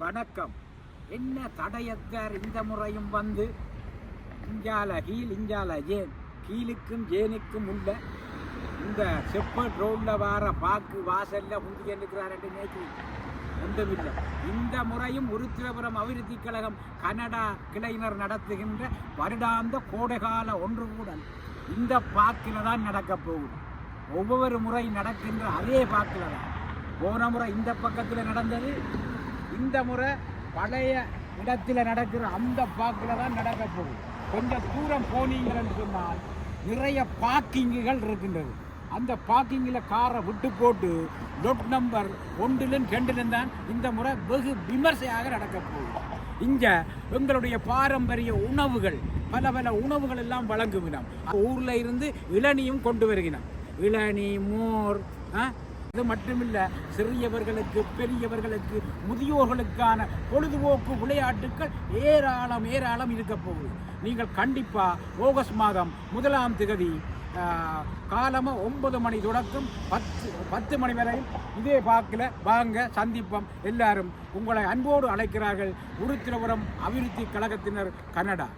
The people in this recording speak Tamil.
வணக்கம். என்ன தடையத்தார் இந்த முறையும் வந்து இஞ்சால கீழ் இஞ்சால ஜேன், கீழுக்கும் ஜேனுக்கும் உள்ள இந்த செப்பர்ட் ரோடில் வர பாக்கு வாசல்ல முந்தி இருக்கிறார் என்று நேற்று ஒன்றுமில்லை. இந்த முறையும் உருத்திரபுரம் அபிவிருத்தி கழகம் கனடா கிளையினர் நடத்துகின்ற வருடாந்த கோடைகால ஒன்று கூட இந்த பாக்கில தான் நடக்கப் போகுது. ஒவ்வொரு முறை நடக்கின்ற அதே பாக்கில தான். போன முறை இந்த பக்கத்தில் நடந்தது, இந்த முறை பழைய இடத்துல நடக்கிற அந்த பாக்கில் தான் நடக்க போகுது. கொஞ்சம் தூரம் போனீங்கன்னு சொன்னால் நிறைய பார்க்கிங்குகள் இருக்கின்றது. அந்த பார்க்கிங்கில் காரை விட்டு போட்டு லொட் நம்பர் 1 2 தான் இந்த முறை வெகு விமர்சையாக நடக்க போகுது. இங்கே எங்களுடைய பாரம்பரிய உணவுகள் பல உணவுகள் எல்லாம் வழங்குவினோம். ஊரில் இருந்து இளநியும் கொண்டு வருகிறோம். இளநீ, மோர், இது மட்டுமில்லை, சிறியவர்களுக்கு, பெரியவர்களுக்கு, முதியோர்களுக்கான பொழுதுபோக்கு விளையாட்டுக்கள் ஏராளம் இருக்க போகுது. நீங்கள் கண்டிப்பாக ஆகஸ்ட் மாதம் 1ஆம் தேதி காலமாக 9 மணி தொடக்கம் 10 மணி வரை இதே பாக்கில் வாங்க சந்திப்போம். எல்லாரும் உங்களை அன்போடு அழைக்கிறார்கள். உருத்திரபுரம் அபிவிருத்தி கழகத்தினர், கனடா.